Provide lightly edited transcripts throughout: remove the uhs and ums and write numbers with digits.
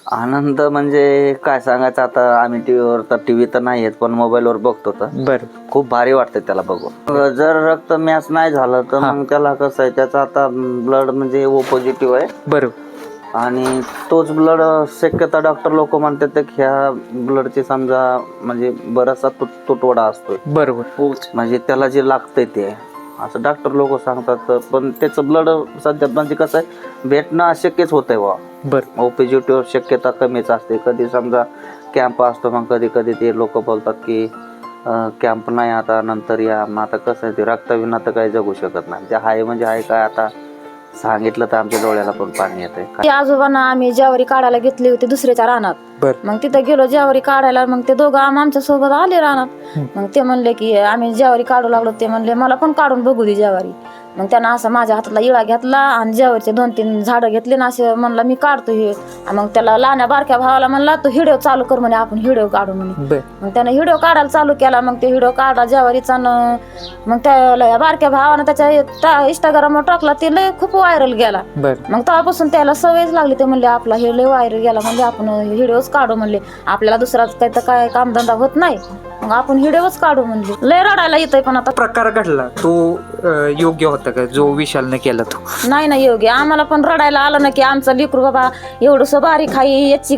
आनंद म्हणजे काय सांगायचं, आता आम्ही टीव्हीवर तर टीव्ही तर नाही येत पण मोबाईलवर बघतो तर बर खूप भारी वाटतं त्याला बघून. जर रक्त मॅच नाही झालं तर मग त्याला कसं आहे, त्याचा आता ब्लड म्हणजे ओ पॉझिटिव्ह आहे बरोबर आणि तोच ब्लड शक्यता डॉक्टर लोक म्हणतात की ह्या ब्लडची समजा म्हणजे बराचसा तुटवडा असतोय, बरोबर म्हणजे त्याला जे लागतंय ते असं डॉक्टर लोक सांगतात. पण त्याचं ब्लड सध्या म्हणजे कसं आहे, भेटणं अशक्यच होतंय बा. बर ओ पॉझिटिव्ह शक्यता कमीच असते. कधी समजा कॅम्प असतो मग कधी कधी ते लोक बोलतात की कॅम्प नाही आता नंतर या. मग आता कसं आहे, ते रक्ताविना तर काही जगू शकत नाही. ते हाय म्हणजे हाय, काय आता सांगितलं तर आमच्या डोळ्याला पण पाणी येतंय. ते आजोबांना आम्ही ज्वारी काढायला घेतली होती दुसऱ्याच्या रानात. बर मग तिथं गेलो ज्वारी काढायला. मग ते दोघं आमच्या सोबत आले रानात. मग ते म्हणले की आम्ही ज्वारी काढू लागलो. ते म्हणले मला पण काढून बघू दे ज्वारी. मग त्यानं असं माझ्या हातातला इळा घेतला आणि ज्वारीचे 2-3 झाडं घेतली ना, असे म्हणला मी काढतो हे. मग त्याला लहान्या बारक्या भावाला म्हणला तू व्हिडिओ चालू कर म्हणे, आपण व्हिडिओ काढू म्हणे. बर मग त्यानं व्हिडिओ काढायला चालू केला. मग ते व्हिडिओ काढला ज्वारीचा. मग त्या बारक्या भावानं त्याच्या इंस्टाग्रामवर टाकला. ते लय खूप व्हायरल गेला. बर मग तेव्हापासून त्याला सवयच लागली. ते म्हणले आपला हे लय व्हायरल गेला, म्हणजे आपण व्हिडिओच काढू म्हणले. आपल्याला दुसराच काही तर काय कामधंदा होत नाही, मग आपण व्हिडिओच काढू म्हणले. लय रडायला येतंय. पण आता प्रकार घडला तो योग्य होता का जो विशालने केला तो? नाही योग्य. आम्हाला पण रडायला आलं ना की आमचा लेकरू बाबा एवढंसं बारीक आहे, याची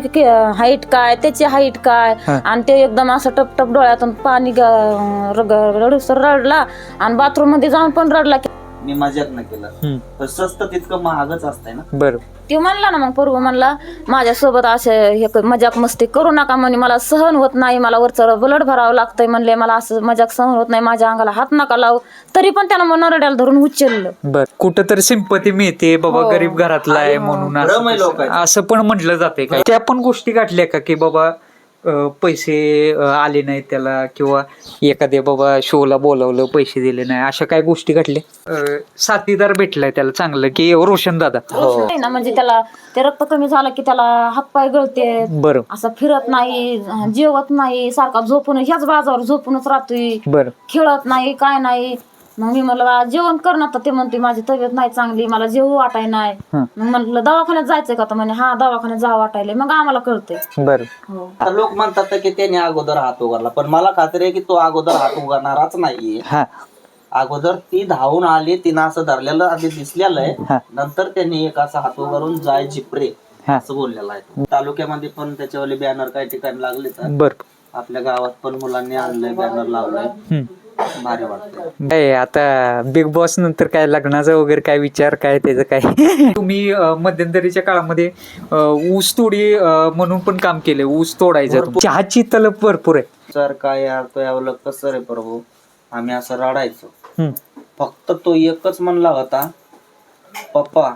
हाईट काय, त्याची हाईट काय. आणि ते एकदम असं टपटप डोळ्यातून पाणी रडूसर रडला आणि बाथरूम मध्ये जाऊन पण रडला. मी मजाक न केलं तर स्वस्त तितकं महागच असतंय ना. बरं ते म्हणला ना, मग पूर्व म्हणला माझ्यासोबत असे हे मजाक मस्ती करू नका म्हणे, मला सहन होत नाही, मला वरचं ब्लड भरावं लागतंय म्हणले, मला असं मजाक सहन होत नाही, माझ्या अंगाला हात नका लावू. तरी पण त्यानं मग नरड्याला धरून उचललं. बर कुठं तर सिंपती मिळते बाबा, गरीब घरातला आहे म्हणून असं पण म्हटलं जाते का? त्या पण गोष्टी घडल्या का की बाबा पैसे आले नाहीत त्याला, किंवा एखाद्या बाबा शोला बोलावलं पैसे दिले नाही, अशा काही गोष्टी घडल्या? साथीदार भेटलाय त्याला चांगलं की रोशन दादा? नाही ना, म्हणजे त्याला ते रक्त कमी झालं की त्याला हातपाय गळते, बरं असं फिरत नाही, जेवत नाही, सारखा झोपून ह्याच बाजावर झोपूनच राहतोय, बरं खेळत नाही, काय नाही. मग मी म्हणलं जेवण कर ना, तर ते म्हणते माझी तब्येत नाही चांगली, मला जेवू वाटाय नाही. मग म्हटलं दवाखान्यात जायचंय का? तर म्हणे हा दवाखान्यात जावं वाटायलंय. मग आम्हाला कळतंय. बरं लोक म्हणतात की त्याने अगोदर हात उगारला, पण मला खात्री आहे की तो अगोदर हात उगारणाराच नाहीये. अगोदर ती धावून आली, तिनं असं धरलेलं आधी दिसलेलं आहे, नंतर त्यांनी एक असा हात उगारून जाय जिप्रे असं बोललेलं आहे. तालुक्यामध्ये पण त्याच्यावाले बॅनर काही ठिकाणी लागले तर बरं आपल्या गावात पण मुलांनी आणलंय, बॅनर लावलंय. भारी वाटतंय. काय आता बिग बॉस नंतर काय लग्नाचा वगैरे काय विचार, काय त्याचं काय? तुम्ही मध्यंतरीच्या काळामध्ये ऊस तोडी म्हणून पण काम केलं, ऊस तोडायचं. चहाची तलब भरपूर आहे. सर काय यार, तो यावं कसं रे प्रभू, आम्ही असं रडायचो. फक्त तो एकच म्हणला होता, पप्पा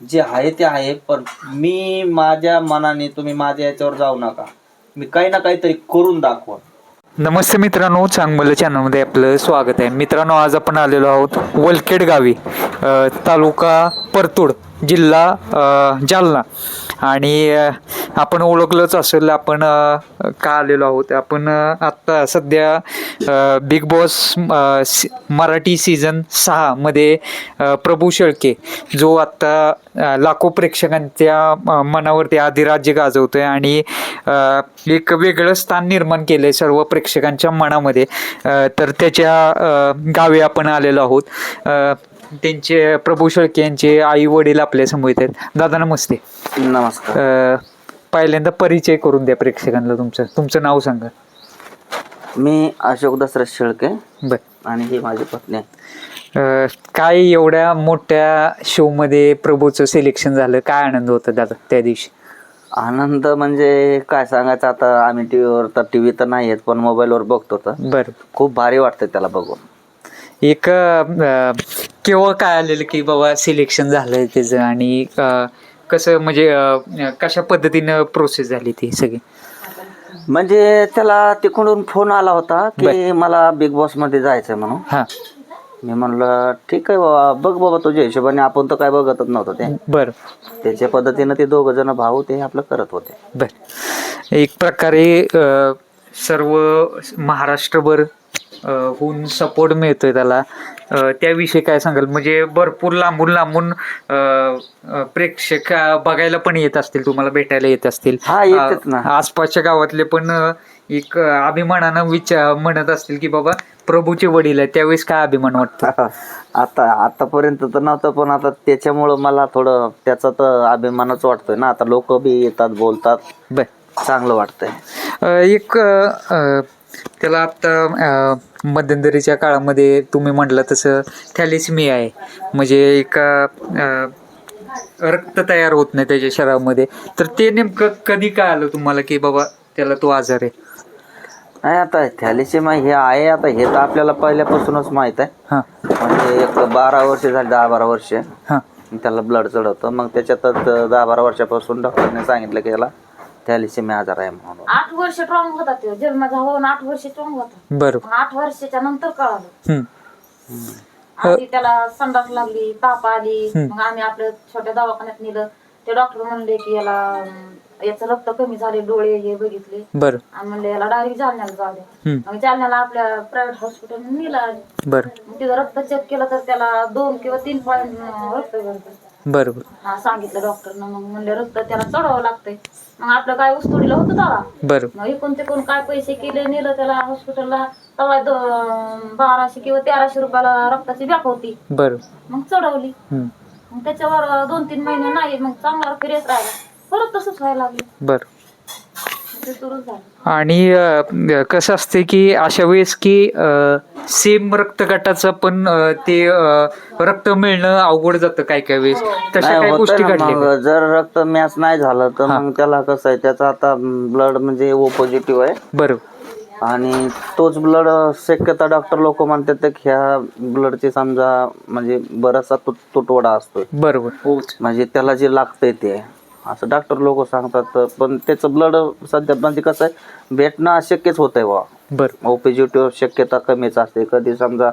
जे आहे ते आहे, पण मी माझ्या मनाने, तुम्ही माझ्या याच्यावर जाऊ नका, मी काही ना काहीतरी करून दाखवा. नमस्ते मित्रांनो, चांगलं चॅनलमध्ये आपलं स्वागत आहे. मित्रांनो, आज आपण आलेलो आहोत वलखेड गावी, तालुका परतूर, जिल्हा जालना. आणि आपण ओळखलंच असेल आपण का आलेलो आहोत. आपण आत्ता सध्या बिग बॉस मराठी सीझन 6 मध्ये प्रभू शेळके, जो आत्ता लाखो प्रेक्षकांच्या मनावरती अधिराज्य गाजवतोय आणि एक वेगळं स्थान निर्माण केलंय सर्व प्रेक्षकांच्या मनामध्ये. तर त्याच्या गावी आपण आलेलो आहोत. त्यांचे प्रभू शेळके यांचे आई वडील आपल्या समोर आहेत. दादा नमस्ते. नमस्कार. पहिल्यांदा परिचय करून द्या प्रेक्षकांना. तुमचं नाव सांगा. मी अशोक दशरथ शेळके. बर. आणि ही माझी पत्नी. काय एवढ्या मोठ्या शो मध्ये प्रभूचं सिलेक्शन झालं, काय आनंद होता दादा त्या दिवशी? आनंद म्हणजे काय सांगायचं, आता आम्ही टीव्हीवर तर टीव्ही तर नाही येत पण मोबाईलवर बघतो तर बरं खूप भारी वाटतं त्याला बघून. एक केव्हा काय आलेलं की बाबा सिलेक्शन झालं त्याचं, आणि कसं म्हणजे कशा पद्धतीनं प्रोसेस झाली ती सगळी? म्हणजे त्याला तिकडून फोन आला होता की मला बिग बॉस मध्ये जायचंय म्हणून. मी म्हणलं ठीक आहे बाबा, बघ बाबा तुझ्या हिशोबाने, आपण तर काय बघतच नव्हतं ते. बरं. त्याच्या पद्धतीनं ते 2 जण भाऊ ते आपलं करत होते. बर. एक प्रकारे सर्व महाराष्ट्रभर होऊन सपोर्ट मिळतोय त्याला, त्याविषयी काय सांगाल? म्हणजे भरपूर लांबून लांबून प्रेक्षक बघायला पण येत असतील, तुम्हाला भेटायला येत असतील. हा, येतात ना. आसपासच्या गावातले पण एक अभिमानानं म्हणत असतील की बाबा प्रभूचे वडील आहे. त्यावेळेस काय अभिमान वाटतो? आतापर्यंत तर नव्हतं, पण आता त्याच्यामुळं मला थोडं त्याचा तर अभिमानच वाटतोय ना. आता लोक बी येतात, बोलतात, बर, चांगलं वाटतंय. एक त्याला आता मध्यंतरीच्या काळामध्ये तुम्ही म्हटलं तसं थॅलेसिमिया आहे, म्हणजे एक रक्त तयार होत नाही त्याच्या शरीरामध्ये. तर ते नेमकं कधी काय आलं तुम्हाला की बाबा त्याला तो आजार आहे? नाही, आता थॅलेसेमिया हे आहे, आता हे तर आपल्याला पहिल्यापासूनच माहित आहे. हां म्हणजे एक 12 वर्ष झाली, 10-12 वर्ष हां त्याला ब्लड चढवतं. मग त्याच्यातच 10-12 वर्षापासून डॉक्टरने सांगितलं की याला थॅलेसेमिया आजार आहे म्हणून. 8 वर्ष ट्रॉंग होता तो, जन्माचा होऊन 8 वर्ष ट्रॉंग होता. बरोबर. 8 वर्षाच्या नंतर कळालं. आधी त्याला संडास लागली, ताप आली. मग आम्ही आपल्या छोट्या दवाखान्यात नेलं. ते डॉक्टर म्हणले की याचं रक्त कमी झाले, डोळे हे बघितले. बरं. आणि म्हणले याला डायरेक्ट जालन्याला जाऊ द्या. मग जालन्याला आपल्या प्रायव्हेट हॉस्पिटल नेलं. बरं. मग तिथं रक्त चेक केलं तर त्याला 2 किंवा 3 पॉईंट रक्त घडतं. बरोबर. हा, सांगितलं डॉक्टरनं. मग म्हणले रक्त त्याला चढवावं लागतंय. मग आपलं काय उस्तुडीला होतं तेव्हा. बरोबर. मग इकून तिकून काय पैसे केले, नेलं त्याला हॉस्पिटलला. तेव्हा 1200 किंवा 1300 रुपयाला रक्ताची बॅग होती. बरोबर. मग चढवली. मग त्याच्यावर 2-3 महिने नाही, मग चांगला फिरेस राहिला. परत तसंच व्हायला लागलं. बरं. ते सुरूच झालं. आणि कसं असते की अशा वेळेस की सेम रक्तगटाचं पण ते रक्त मिळणं अवघड जातं काय काय वेळेस. तशा नाही, काही होतं गोष्टी ना. घडल्या? मग जर रक्त मॅच नाही झालं तर मग त्याला कसं आहे, त्याचा आता ब्लड म्हणजे ओ पॉझिटिव्ह आहे. बरोबर. आणि तोच ब्लड शक्यता डॉक्टर लोक म्हणतात की ह्या ब्लडची समजा म्हणजे बराचसा तुटवडा असतोय. बरोबर. हो. म्हणजे त्याला जे लागतंय ते असं डॉक्टर लोक सांगतात. पण त्याचं ब्लड सध्या म्हणजे कसं आहे, भेटणं अशक्यच होत आहे बा. बरं. ओ पॉझिटिव्ह शक्यता कमीच असते. कधी समजा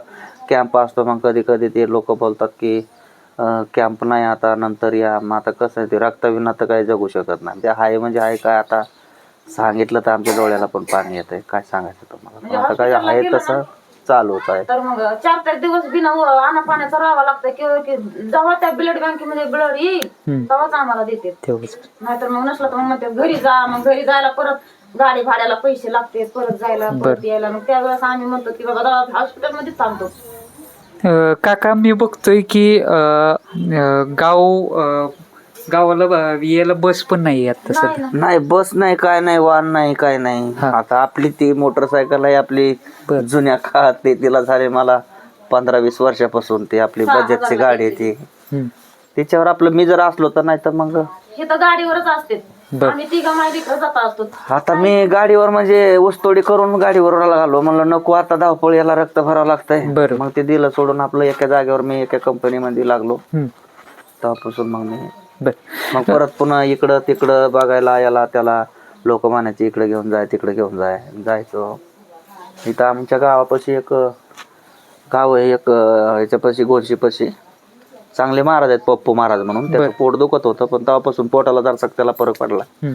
कॅम्प असतो, मग कधी कधी ते लोक बोलतात की कॅम्प नाही, आता नंतर या. मग आता कसं आहे, ते रक्ताविना तर काही जगू शकत नाही. ते आहे म्हणजे आहे. काय आता सांगितलं तर आमच्या डोळ्याला पण पाणी येतंय. काय सांगायचं तुम्हाला, आता काय आहे तसं चालूच आहे. तर मग 4-4 दिवस बिना आणा पाण्याचा राहावं लागतं. किंवा जेव्हा त्या ब्लड बँकेमध्ये ब्लड येईल तेव्हाच आम्हाला देते. नाहीतर मग नसलं तर मग म्हणते घरी जा. मग घरी जायला परत गाडी भाड्याला पैसे लागते, परत जायला परत यायला. मग त्यावेळेस आम्ही म्हणतो की बाबा हॉस्पिटलमध्येच थांबतो. काका, मी बघतोय की गावाला यायला बस पण नाही आता सध्या. नाही, बस नाही, काय नाही, वाहन नाही, काय नाही. आता आपली ती मोटरसायकल आहे आपली जुन्या काळातली, तिला झाले मला 15-20 वर्षापासून. ती आपली बजाजची गाडी आहे ती, तिच्यावर आपलं मी जर असलो तर. नाही तर मग हे तर गाडीवरच असते. आम्ही तिघं माहिती जात असतो. आता मी गाडीवर म्हणजे ऊसतोडी करून गाडीवर घालो. म्हणलं नको आता धावपळ, याला रक्त भरावं लागतंय. मग ते दिलं सोडून. आपलं एका जागेवर मी एका कंपनीमध्ये लागलो. तेव्हापासून मग मी मग परत पुन्हा इकडं तिकडं बघायला याला त्याला लोक म्हणायचे इकडे घेऊन जाय, तिकडे घेऊन जायचो. इथं आमच्या गावापाशी एक गाव आहे, एक ह्याच्यापाशी गोरशीपाशी चांगले महाराज आहेत, पप्पू महाराज म्हणून. त्याचं पोट दुखत होतं, पण तेव्हापासून पोटाला जरसा त्याला फरक पडला.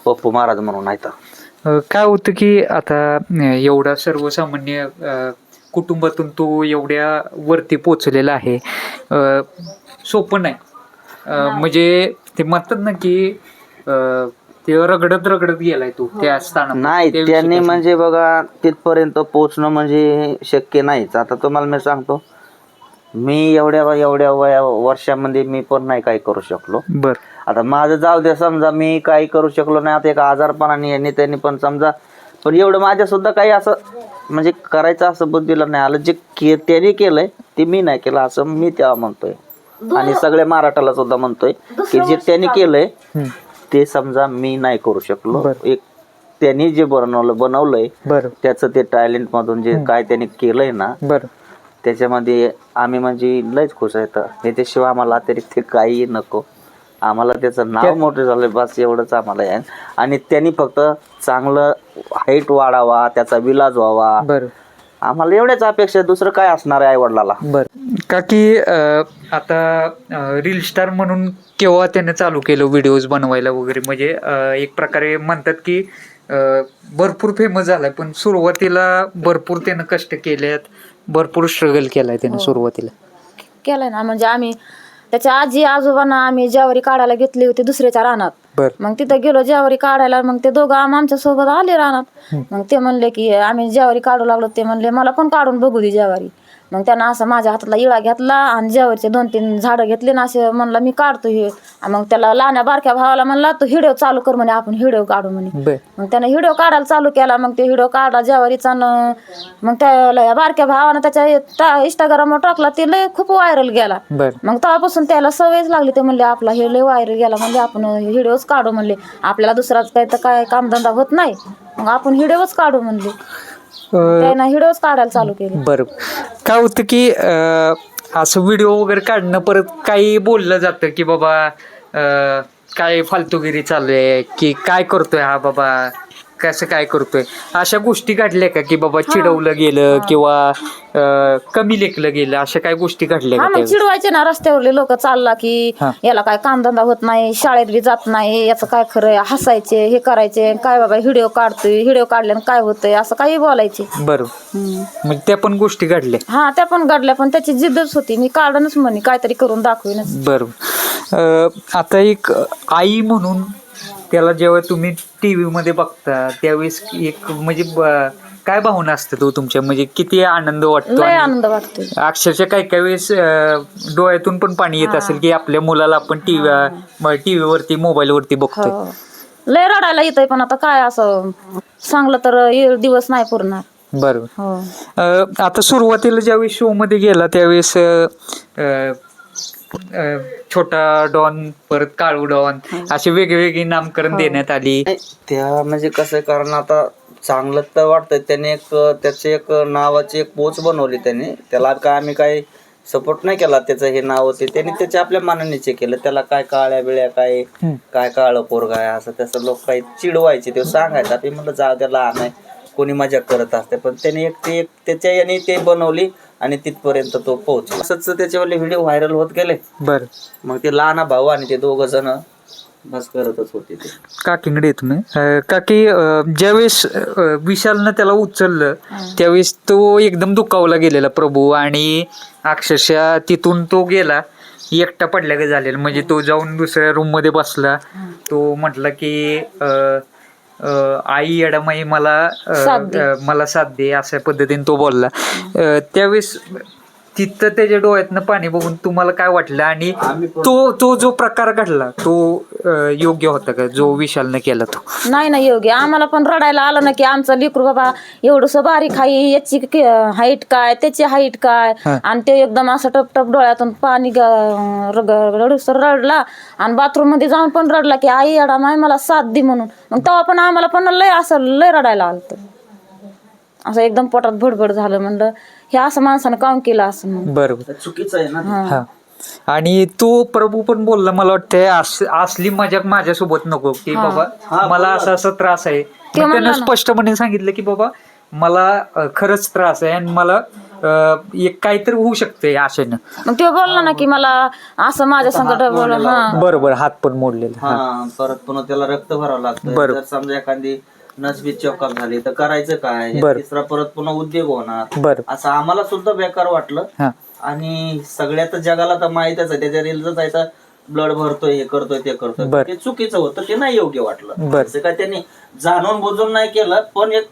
पप्पू महाराज म्हणून आहे. काय होतं की आता एवढा सर्वसामान्य कुटुंबातून तो एवढ्या वरती पोचलेला आहे, सोपं नाही. म्हणजे ते म्हणतात ना की ते रगडत गेलाय तो त्या स्थानात. नाही, त्यांनी म्हणजे बघा तिथपर्यंत पोहोचणं म्हणजे शक्य नाहीच. आता तुम्हाला मी सांगतो, मी एवढ्या वर्षामध्ये मी पण नाही काही करू शकलो. आता माझं जाऊ दे, समजा मी काही करू शकलो नाही. आता एक आजारपणाने यांनी त्यांनी पण समजा, पण एवढं माझ्या सुद्धा काही असं म्हणजे करायचं असं बुद्धीला नाही आलं. जे त्यांनी केलंय ते मी नाही केलं, असं मी तेव्हा म्हणतोय. आणि सगळ्या महाराष्ट्राला सुद्धा म्हणतोय की जे त्यांनी केलंय ते समजा मी नाही करू शकलो. एक त्यांनी जे बनवलंय त्याचं ते टॅलेंट मधून जे काय त्यांनी केलंय ना, त्याच्यामध्ये आम्ही म्हणजे लयच खुश आहे. त्याच्याशिवाय आम्हाला अतिरिक्त काही नको. आम्हाला त्याचं नाव मोठं झालं बस, एवढंच आम्हाला आहे. आणि त्यांनी फक्त चांगलं हाईट वाढावा, त्याचा विलाज व्हावा, आम्हाला एवढ्याच अपेक्षा. दुसरं काय असणार आहे आई वडिलाला. का की आता रील स्टार म्हणून केव्हा त्याने चालू केलं व्हिडिओज बनवायला वगैरे, म्हणजे एक प्रकारे म्हणतात की भरपूर फेमस झालाय. पण सुरुवातीला भरपूर त्यानं कष्ट केलेत, भरपूर स्ट्रगल केलाय त्याने सुरुवातीला. केलाय ना. म्हणजे आम्ही त्याच्या आजी आजोबांना आम्ही ज्वारी काढायला घेतली होती दुसऱ्याच्या रानात. बर मग तिथं गेलो ज्वारी काढायला. मग ते दोघं आमच्या सोबत आले रानात. मग ते म्हणले की आम्ही ज्वारी काढू लागलो. ते म्हणले मला पण काढून बघू दे ज्वारी. मग त्यांना असं माझ्या हातातला इळा घेतला आणि ज्वारीचे 2-3 झाडं घेतले ना असे म्हणलं मी काढतो हे. मग त्याला लहान्या बारक्या भावाला म्हणला तू व्हिडिओ चालू कर म्हणे आपण व्हिडिओ काढू म्हणे. बर मग त्याने व्हिडिओ काढायला चालू केला. मग ते व्हिडिओ काढला ज्वारीचा. मग त्या बारक्या भावानं त्याच्या इंस्टाग्रामवर टाकला. ते लय खूप व्हायरल गेला. बर मग तेव्हापासून त्याला सवयच लागली. ते म्हणले आपला हे लय व्हायरल गेला म्हणजे आपण व्हिडिओच काढू म्हणले. आपल्याला दुसराच काय तर काय कामधंदा होत नाही मग आपण व्हिडिओच काढू म्हणले. त्यानं व्हिडिओच काढायला चालू केले. बरं काय होतं की असं व्हिडिओ वगैरे काढणं परत काही बोललं जातं की बाबा काय फालतूगिरी चालू आहे की काय करतोय हा बाबा कसं काय करतोय अशा गोष्टी घडल्या का की बाबा चिडवलं गेलं किंवा कमी लेखलं गेलं अशा काही गोष्टी घडल्या हा का? मग चिडवायचे ना रस्त्यावरले लोक चालला की याला काय कामधंदा होत नाही शाळेत बी जात नाही याचं काय खरंय हसायचे हे करायचे काय बाबा व्हिडिओ काढतोय व्हिडिओ काढल्यानं काय होतंय असं काही बोलायचे. बरोबर म्हणजे त्या पण गोष्टी घडल्या. हा त्या पण घडल्या पण त्याची जिद्दच होती मी काढणच म्हणे काहीतरी करून दाखवेनच. बरोबर आता एक आई म्हणून त्याला जेव्हा तुम्ही टीव्ही मध्ये बघता त्यावेळेस एक म्हणजे काय भावना असते तो तुमच्या म्हणजे किती आनंद वाटतो? लय आनंद वाटतोय. अक्षरशः काही वेळेस डोळ्यातून पण पाणी येत असेल की आपल्या मुलाला आपण टीव्ही वरती मोबाईल वरती बघतोय. लय रडायला येतंय पण आता काय असं सांगलं तर दिवस नाही पुरणार. बरोबर आता सुरुवातीला ज्यावेळेस शो मध्ये गेला त्यावेळेस छोटा डॉन परत काळू डॉन अशी वेगवेगळी नामकरण देण्यात आली. त्या म्हणजे कसं कारण आता चांगलं तर वाटतंय त्याने त्याचे एक नावाची एक पोच बनवली त्याने त्याला काय आम्ही काही सपोर्ट नाही केला त्याचं हे नाव होते त्याने त्याच्या आपल्या मानाने केलं त्याला काय काळ्या बिळ्या काय काळं पोरगा आहे असं तसं लोक काही चिडवायचे ते सांगायचं ते म्हणलं जाऊ द्या लहान आहे कोणी मजा करत असते पण त्याने एक त्याच्या याने ते बनवली आणि तिथपर्यंत तो पोहोचला. असंच त्याच्यावरले व्हिडिओ व्हायरल होत गेले. बरं मग ते लहान भाऊ आणि ते दोघ जण बस करतच होते ते. काकीकडे येतो मी काकी ज्यावेळेस विशालनं त्याला उचललं त्यावेळेस तो एकदम दुखावला गेलेला प्रभू आणि अक्षरशः तिथून तो गेला एकटा पडल्या झालेला म्हणजे तो जाऊन दुसऱ्या रूम मध्ये बसला. तो म्हटला की आई अडमाई मला साथ दे अशा पद्धतीने तो बोलला. त्यावेळेस तिथं त्याच्या डोळ्यातनं पाणी बघून तुम्हाला काय वाटलं आणि तो जो प्रकार घडला तो योग्य होता का जो विशालने केला तो? नाही योग्य आम्हाला पण रडायला आलं ना की आमचं लेकरू बाबा एवढंसं बारीक आहे याची हाईट काय त्याची हाईट काय आणि ते एकदम असं टपटप डोळ्यातून पाणी रडूसर रडला आणि बाथरूम मध्ये जाऊन पण रडला की आई अडा माय मला साथ दे म्हणून. मग तेव्हा पण आम्हाला पण लय रडायला आलं असं एकदम पोटात भडभड झालं म्हणलं हे असं माणसानं काम केलं असं म्हणून. बरोबर चुकीचं आहे ना. आणि तो प्रभू पण बोलला मला वाटतं असली मजाक माझ्यासोबत नको की बाबा मला असा त्रास आहे. त्यानं स्पष्टपणे सांगितलं की बाबा मला खरंच त्रास आहे आणि मला एक काहीतरी होऊ शकतंय आशेनं. मग ते बोलला ना की मला असं माझ्या संकट बरोबर हात पण मोडलेला परत पुन्हा त्याला रक्त भरावं लागतं जर समजा एखादी नसबी चॉकअप झाली तर करायचं काय तिसरा परत पुन्हा उद्योग होणार असं आम्हाला सुद्धा बेकार वाटलं. आणि सगळ्यात जगाला तर माहितच आहे त्याच्या रील्सच आहे तर ब्लड भरतोय हे करतोय ते करतोय ते चुकीचं होतं ते नाही योग्य वाटलं. असं काय त्यांनी जाणून बुजून नाही केलं पण एक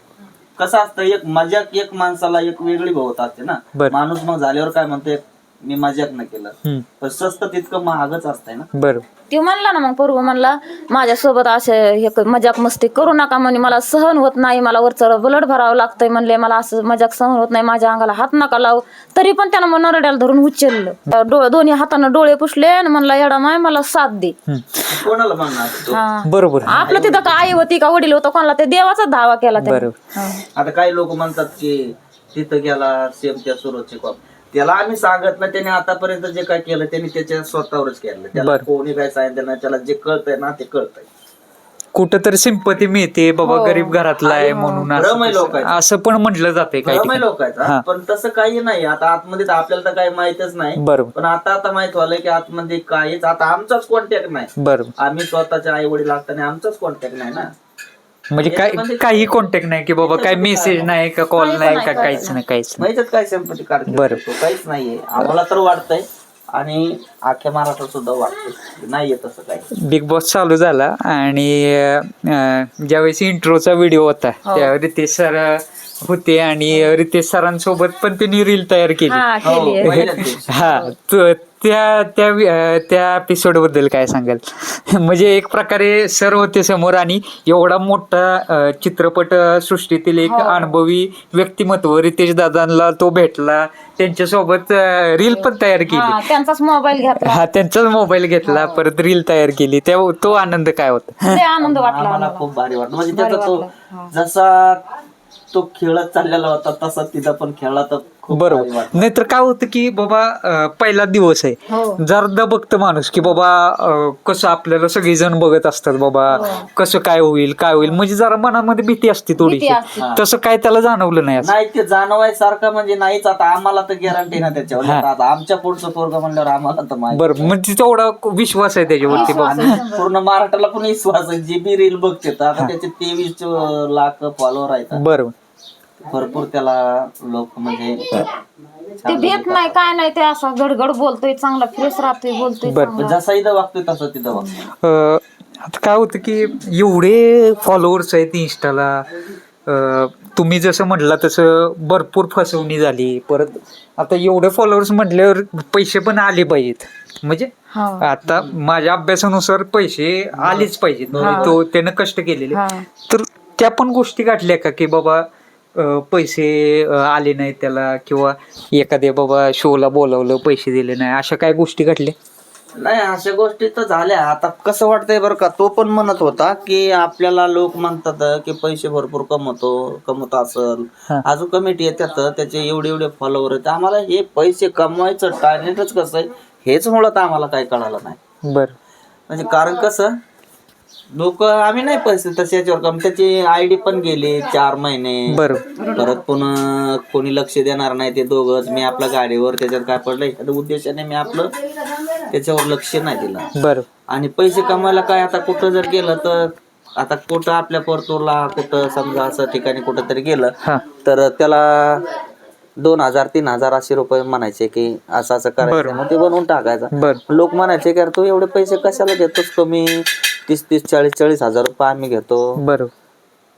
कसं असतं एक मजाक एक माणसाला एक वेगळी होत असते ना. माणूस मग झाल्यावर काय म्हणतो मी मजाक नाही केलं पण स्वस्त तितकं महागच असतंय ना. बरोबर ते म्हणला ना मग पूर्व म्हणला माझ्यासोबत असे मजाक मस्ती करू नका म्हणे मला सहन होत नाही मला वरचं ब्लड भरावं लागतंय म्हणले मला असं मजाक सहन होत नाही माझ्या अंगाला हात नका लावू. तरी पण त्यानं नरड्याला धरून उचललं दोन्ही हातानं डोळे पुसले आणि म्हणला एवढा माय मला साथ दे. कोणाला म्हणणार बरोबर आपलं तिथं का आई होती का वडील होतं कोणाला ते देवाचा धावा केला. आता काही लोक म्हणतात की तिथं गेला सेमच्या सुरतची कॉप त्याला आम्ही सांगत ना त्याने आतापर्यंत जे काय केलं त्यांनी त्याच्या स्वतःवरच केलं त्याला कोणी काय सांगितलं ना त्याला जे कळतंय ना ते कळतंय. कुठंतरी सिंपती मिळते बाबा गरीब घरातला आहे म्हणून असं पण म्हटलं जाते काही लोकांचा पण तसं काही नाही. आता आतमध्ये आपल्याला तर काही माहितच नाही पण आता माहित व्हायला की आतमध्ये काहीच आता आमचाच कॉन्टॅक्ट नाही. बरोबर आम्ही स्वतःच्या आई वडील असताना आमचाच कॉन्टॅक्ट नाही ना. म्हणजे काय काही कॉन्टॅक्ट नाही की बाबा काय मेसेज नाही का कॉल नाही का काहीच नाही काहीच नाही. माहितीच काय सिंपती काढते बरं. काहीच नाहीये आम्हाला तर वाटतंय आणि अख्ख्या महाराष्ट्रात सुद्धा वाटतंय नाहीये तसं काही. बिग बॉस चालू झाला आणि ज्यावेळेस इंट्रोचा व्हिडिओ होता त्या रितेश सर होते आणि रितेश सरांसोबत पण त्यांनी रील तयार केली. हा हो, केली पहिल्याच दिवशी. हा त्या एपिसोड बद्दल काय सांगाल? म्हणजे एक प्रकारे सर होते समोर आणि एवढा मोठा चित्रपट सृष्टीतील एक अनुभवी व्यक्तिमत्व रितेश दादांना तो भेटला, त्यांच्यासोबत रील पण तयार केली. त्यांचाच मोबाईल घेतला. हा त्यांचाच मोबाईल घेतला परत रील तयार केली. तो आनंद काय होता? लय आनंद वाटला आम्हाला खूप भारी वाटलं म्हणजे त्याचा तो जसा तो खेळत चाललेला होता तसा तिथं पण खेळला तर खूप भारी बरोबर. वाटलं. नाहीतर काय होतं की बाबा पहिला दिवस आहे जरा बघतं माणूस की बाबा कसं आपल्याला सगळेजण बघत असतात बाबा कसं काय होईल म्हणजे जरा मनामध्ये भीती असते थोडीशी. तसं काय त्याला जाणवलं नाही असं. नाही ते जाणवायसारखं म्हणजे नाहीच आता आम्हाला तर गॅरंटी ना त्याच्यावर आता आमच्या पुढचं पोरग म्हणल्यावर आम्हाला तर माहिती. बरोबर म्हणजे तेवढा विश्वास आहे त्याच्यावरती बाबा. आणि पूर्ण महाराष्ट्राला पण विश्वास आहे जी बी रील बघते तर आता त्याचे 23 लाख फॉलोअर आहेत. बरोबर. भरपूर त्याला लोक म्हणजे ते भेट नाही काय नाही ते असं गडगड बोलतोय चांगला फ्रेश राहतोय बोलतोय जसा इथं वागतोय तसं तिथं वागतोय. आता काय होतं की एवढे फॉलोअर्स आहेत इंस्टाला, तुम्ही जसं म्हटलं तसं भरपूर फसवणी झाली. परत आता एवढे फॉलोअर्स म्हटल्यावर पैसे पण आले पाहिजेत. म्हणजे आता माझ्या अभ्यासानुसार पैसे आलेच पाहिजेत. तो त्यानं कष्ट केलेले तर त्या पण गोष्टी गाठल्या का की बाबा पैसे आले नाहीत त्याला किंवा एखाद्या बाबा शोला बोलावलं पैसे दिले नाही अशा काय गोष्टी घडल्या? नाही अशा गोष्टी तर झाल्या. आता कसं वाटतंय बरं का तो पण म्हणत होता की आपल्याला लोक म्हणतात की पैसे भरपूर कमवत असल अजून कमिटी येतात त्याचे एवढे फॉलोवर आहेत. आम्हाला हे पैसे कमवायचं टार्गेटच कसं आहे हेच मुळात आम्हाला काही कळालं नाही. बरं. म्हणजे कारण कसं लोक आम्ही नाही पैसे तसे याच्यावर कम त्याची आयडी पण गेली 4 महिने. बरं. परत पुन्हा कोणी लक्ष देणार नाही ते दोघंच. मी आपल्या गाडीवर त्याच्यात काय पडलं एखाद्या उद्देशाने मी आपलं त्याच्यावर लक्ष नाही दिलं. बरं. आणि पैसे कमवायला काय आता कुठं जर गेलं तर आता कुठं आपल्या परतूरला कुठं समजा असं ठिकाणी कुठं तरी गेलं तर त्याला 2,000-3,000 असे रुपये म्हणायचे की असं करायचं मग ते बनवून टाकायचं. लोक म्हणायचे की तू एवढे पैसे कशाला घेतोस कमी 30-30, 40-40 हजार रुपये आम्ही घेतो. बरोबर.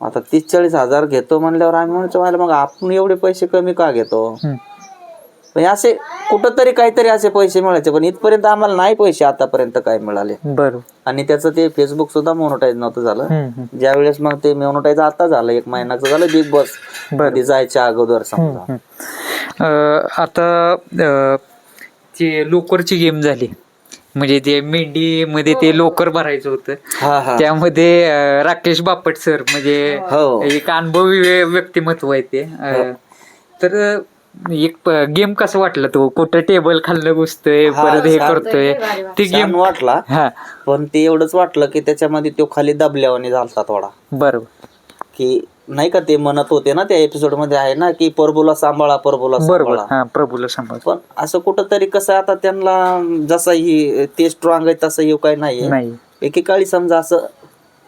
आता 30-40 हजार घेतो म्हणल्यावर आम्ही म्हणतो मग आपण एवढे पैसे कमी का घेतो. म्हणजे असे कुठंतरी काहीतरी असे पैसे मिळायचे पण इथपर्यंत आम्हाला नाही पैसे आतापर्यंत काय मिळाले. बरोबर. आणि त्याचं ते फेसबुक सुद्धा मोनोटाईज नव्हतं झालं. ज्यावेळेस मग ते मोनोटाईज आता झालं 1 महिन्याचं झालं बिग बॉस जायच्या अगोदर समजा. आता ते लोकरची गेम झाली म्हणजे ते मेंढी मध्ये ते लोकर भरायचं होतं त्यामध्ये राकेश बापट सर म्हणजे एक अनुभवी व्यक्तिमत्व आहे ते. तर एक गेम कसं वाटलं तो कुठं टेबल खाल्लं घुसतोय परत हे करतोय ते गेम वाटला. पण ते एवढंच वाटलं की त्याच्यामध्ये तो खाली दबल्यावाने झालता थोडा. बरोबर. की नाही का ते म्हणत होते ना त्या एपिसोड मध्ये आहे ना की प्रभूला सांभाळा प्रभूला सांभाळा. पण असं कुठं तरी कसं आता त्यांना जसं ही ते स्ट्रॉंग आहे तसं येऊ काही नाही. एकेकाळी समजा असं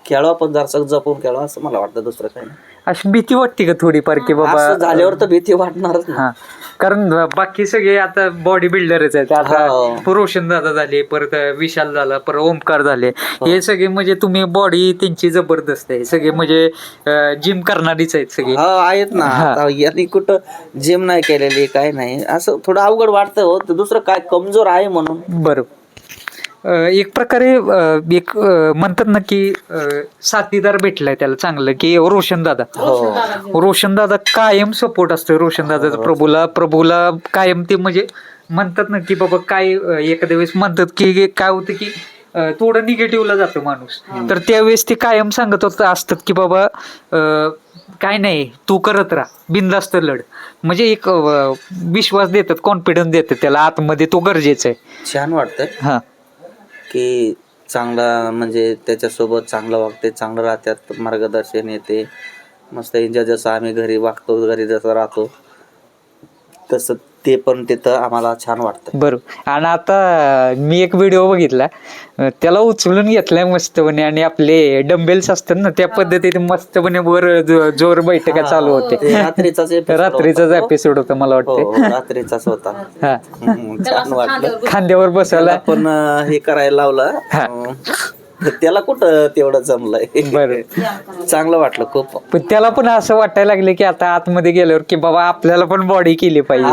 खेळावं पण जरा जपून खेळावं असं मला वाटतं. दुसरं काही नाही. अशी भीती वाटते का थोडीफार की बाबा झाल्यावर तर भीती वाटणारच ना. कारण बाकी सगळे आता बॉडी बिल्डरच आहेत. आता रोशन दादा झाले परत विशाल झाला परत ओमकार झाले हे सगळे म्हणजे तुम्ही बॉडी त्यांची जबरदस्त आहे सगळे म्हणजे जिम करणारीच आहेत सगळे आहेत ना. यांनी कुठं जिम नाही केलेली काय नाही असं थोडं अवघड वाटतं हो. दुसरं काय कमजोर आहे म्हणून. बरोबर. एक प्रकारे एक म्हणतात ना की साथीदार भेटलाय त्याला चांगलं की रोशन दादा कायम सपोर्ट असतो रोशन दादाचा प्रभूला कायम ते म्हणजे म्हणतात ना की बाबा काय एखाद्या वेळेस म्हणतात की काय होतं की थोडं निगेटिव्हला जातो माणूस तर त्यावेळेस ते कायम सांगत असतात की बाबा काय नाही तू करत राहा बिनधास्त लढ म्हणजे एक विश्वास देतात कॉन्फिडन्स देतात त्याला आतमध्ये तो गरजेचा आहे. छान वाटतंय की चांगला म्हणजे त्याच्यासोबत चांगलं वागते चांगलं राहतात मार्गदर्शन येते मस्त एन्जॉय. जसं आम्ही घरी वागतो घरी जसं राहतो तसं ते पण तिथं आम्हाला छान वाटतं. बरोबर. आणि आता मी एक व्हिडिओ बघितला, त्याला उचलून घेतलाय मस्तपणे आणि आपले डंबेल्स असतात ना त्या पद्धतीने मस्तपणे वर जोर बैठका चालू होते. ते रात्रीचाच रात्रीचाच एपिसोड होता मला वाटतं. रात्रीचाच होता. हा, छान वाटलं. खांद्यावर बसवला पण हे करायला लावलं, त्याला कुठं तेवढं जमलंय. बरं. चांगलं वाटलं खूप. पण त्याला पण असं वाटायला लागलं की आता आतमध्ये गेल्यावर की बाबा आपल्याला पण बॉडी केली पाहिजे.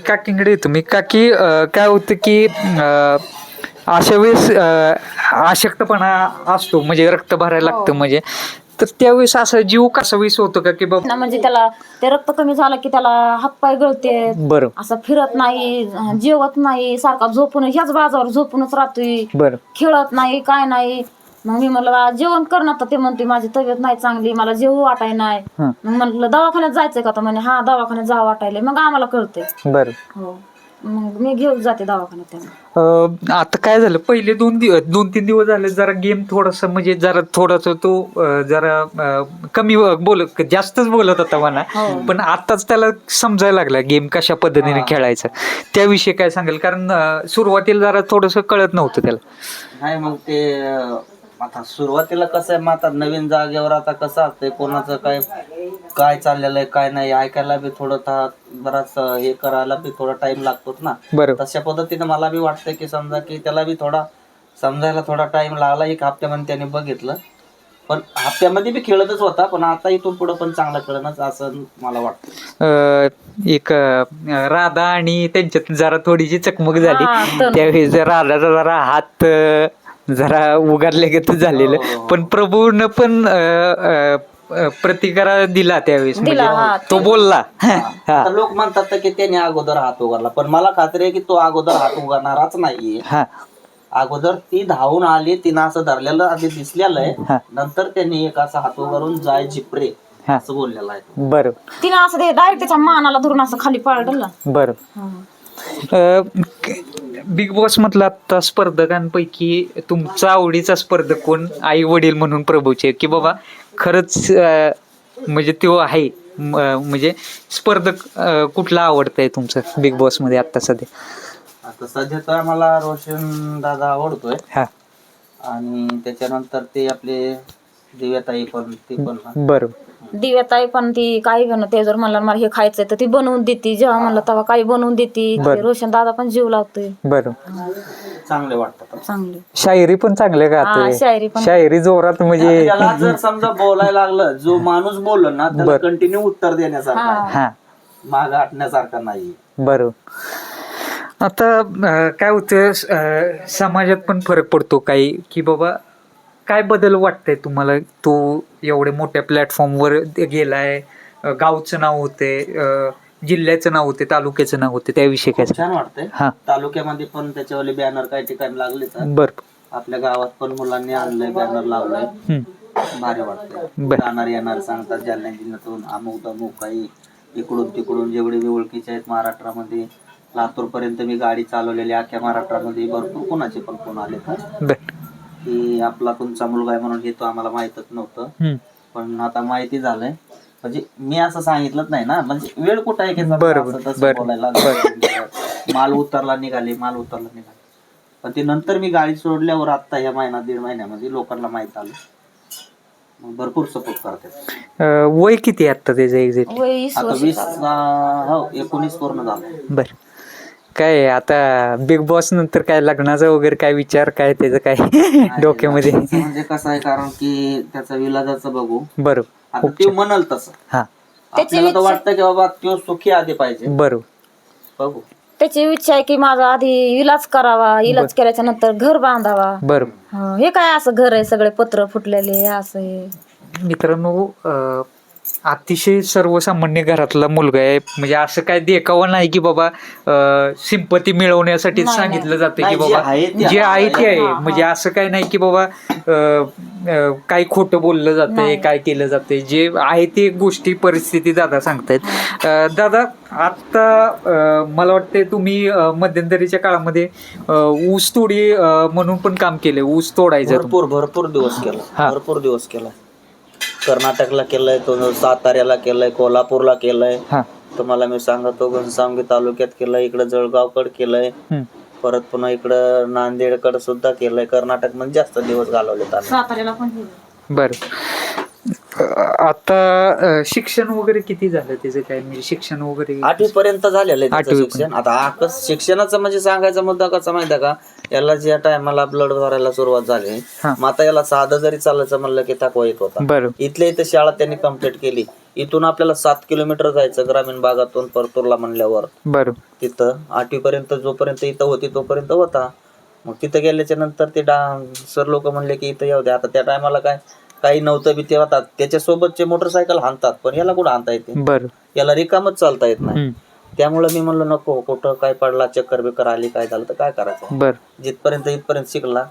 काकींकडे येतो मी. काकी, काय होतं की अशा वेळेस अशक्तपणा असतो, म्हणजे रक्त भरायला लागतं, म्हणजे तर त्यावेळेस असं जीव कसा वीस होतो का की बाबा म्हणजे त्याला ते रक्त कमी झालं की त्याला हातपाय गळते, बरं असं फिरत नाही, जेवत नाही, सारखा झोपून ह्याच बाजावर झोपूनच राहतोय, बरं खेळत नाही, काय नाही. मग मी म्हणलं जेवण कर ना, तर ते म्हणते माझी तब्येत नाही चांगली, मला जेवू वाटाय नाही. हं. मग म्हटलं दवाखान्यात जायचंय का, तर म्हणे हा दवाखान्यात जावं वाटायले. मग आम्हाला कळतंय. बरं. हो, मग मी घेऊन जाते दवाखान्यात त्यांना. आता काय झालं, पहिले 2-3 दिवस झाले जरा गेम थोडासा, म्हणजे जरा थोडासा तो जरा कमी जास्तच बोलत होता म्हणा. पण आताच त्याला समजायला लागला गेम कशा पद्धतीने खेळायचं. त्याविषयी काय सांगेल, कारण सुरुवातीला जरा थोडस कळत नव्हतं त्याला. नाही, मग ते आता सुरुवातीला कसं आहे, मग आता नवीन जागेवर आता कसं असतंय, कोणाचं काय चाललेलं आहे काय नाही ऐकायला बी थोडं बराच हे करायला बी थोडा टाइम लागतोच ना. बरोबर. तशा पद्धतीने मला बी वाटतं की समजा की त्याला बी थोडा समजायला थोडा टाइम लागला. 1 हप्त्यामध्ये त्याने बघितलं, पण हप्त्यामध्ये बी खेळतच होता, पण आता इथून पुढे पण चांगला खेळणंच असं मला वाटतं. एक राधा आणि त्यांच्यात जरा थोडीशी चकमक झाली, तर त्यावेळेस राधाचा जरा हात जरा उगारल्यागत झालेलं, पण प्रभून पण प्रतिकार दिला त्यावेळेस, दिला, म्हणजे तो बोलला. आता लोक म्हणतात की त्याने अगोदर हात उगारला, पण मला खात्री आहे की तो अगोदर हात उगारणाराच नाहीये. अगोदर ती धावून आली, तिनं असं धरलेलं आधी दिसलेलं आहे, नंतर त्यांनी एक असा हात उगारून जाय जिप्रे असं बोललेलं आहे. बरं. तिनं असं ते डायरेक्ट त्याच्या मानाला धरून असं खाली पाडलं. बरं. बिग बॉस मधला आता स्पर्धकांपैकी तुमचा आवडीचा स्पर्धक कोण? आई वडील म्हणून प्रभूचे, की बाबा खरंच म्हणजे तो आहे, म्हणजे स्पर्धक कुठला आवडतंय तुमचं बिग बॉस मध्ये आता सध्या? आता सध्या तर मला रोशन दादा आवडतोय, हा, आणि त्याच्यानंतर ते आपले दिव्याताई पण, ते पण. बरोबर. दिव्याताई पण ती काही घेणं, ते जर म्हणलं मला हे खायचंय तर ती बनवून देते, जेव्हा म्हणलं तेव्हा काही बनवून देते. रोशन दादा पण जीव लावतोय. बरोबर. चांगले वाटतात. चांगले शायरी पण चांगले गाते, शायरी पण. शायरी जोरात, म्हणजे त्याला जर समजा बोलायला लागलं, जो माणूस बोललो ना त्याला कंटिन्यू उत्तर देण्यासारखं, हा, माग हटण्यासारखा नाही. बरोबर. आता काय होतं, समाजात पण फरक पडतो काही, की बाबा काय बदल वाटतंय तुम्हाला? तो एवढे मोठ्या प्लॅटफॉर्मवर गेलाय, गावचं नाव होते, जिल्ह्याचं नाव होते, तालुक्याचं नाव होते, त्याविषयी काय? छान वाटतंय. तालुक्यामध्ये पण त्याच्यावाले बॅनर काही ठिकाणी लागले, तर बरं, आपल्या गावात पण मुलांनी आणलंय, बॅनर लावलंय, भारी वाटतंय. जाणार येणार सांगतात जालना जिल्ह्यातून अमुक तमुक, काही इकडून तिकडून जेवढे बी ओळखीचे आहेत महाराष्ट्रामध्ये, लातूर पर्यंत मी गाडी चालवलेली, अख्ख्या महाराष्ट्रामध्ये भरपूर कोणाचे पण फोन आले तर की आपला तुमचा मुलगा आहे म्हणून. हे तो आम्हाला माहितच नव्हतं, पण आता माहिती झालंय. म्हणजे मी असं सांगितलंच नाही ना, म्हणजे वेळ कुठं आहे की बोलायला. माल उतरला निघाले, पण ते नंतर मी गाडी सोडल्यावर आता ह्या 1.5 महिन्यामध्ये लोकांना माहित आलं, मग भरपूर सपोर्ट करतात. वय किती आता त्याचं एक्झॅक्ट? आता 19 पूर्ण झालं. बर. काय आता बिग बॉस नंतर काय लग्नाचा वगैरे काय विचार, काय त्याचं काय डोक्यामध्ये? म्हणजे कसं आहे, कारण की त्याचा विलाजाचं बघू. बरोबर. आता ते म्हणाल तसं, आपल्याला तर वाटतं की बाबा तो सुखी आधी पाहिजे. बरोबर. बघू. त्याची इच्छा आहे की माझा आधी इलाज करावा, इलाज केल्याच्या नंतर घर बांधावा. बरोबर. हे काय असं घर आहे, सगळे पत्र फुटलेले असं. मित्रांनो, अतिशय सर्वसामान्य घरातला मुलगा आहे, म्हणजे असं काय देखावा नाही की बाबा सिंपती मिळवण्यासाठी सांगितलं जातं की बाबा जे आहे ते आहे, म्हणजे असं काय नाही की बाबा काही खोटं बोललं जातंय, काय केलं जातंय, जे आहे ते गोष्टी परिस्थिती दादा सांगतायत. दादा, आता मला वाटतंय तुम्ही मध्यंतरीच्या काळामध्ये ऊस तोडी म्हणून पण काम केलं, ऊस तोडायचं भरपूर दिवस केला. कर्नाटकला केलंय, तो साताऱ्याला केलंय, कोल्हापूरला केलंय, हा तुम्हाला मी सांगतो घनसावंगी तालुक्यात केलंय, इकडे जळगावकड केलंय, परत पुन्हा इकडं नांदेडकड सुद्धा केलंय. कर्नाटक मध्ये जास्त दिवस घालवलेत आम्ही. साताऱ्याला पण बर. आता शिक्षण वगैरे किती झालं त्याचं काय, म्हणजे शिक्षण वगैरे 8वी पर्यंत झालेलं आहे त्याचं 8वी शिक्षण. आता शिक्षणाचा म्हणजे सांगायचा मुद्दा कसा माहिती आहे का, याला ज्या टायमाला ब्लड भरायला सुरुवात झाली, मग आता याला साधं जरी चालायचं म्हणलं की थकवा येत होता. बरं. इथल्या इथं शाळा त्यांनी कम्प्लीट केली. इथून आपल्याला 7 किलोमीटर जायचं ग्रामीण भागातून परतूरला म्हणल्यावर. बरं. तिथं 8वी पर्यंत जोपर्यंत इथं होती तोपर्यंत होता. मग तिथं गेल्याच्या नंतर ते सर लोक म्हणले की इथं येऊ द्या. आता त्या टायमाला काही नव्हतं बी, तेव्हा त्याच्यासोबतचे मोटरसायकल हाणतात, पण याला कुठं हाणता येते, बरं. याला रिकामच चालता येत नाही. त्यामुळे मी म्हणलं नको, कुठं काय पडला, चक्कर बिक्कर आली, काय झालं तर काय करायचं. बर. इथपर्यंत शिकला,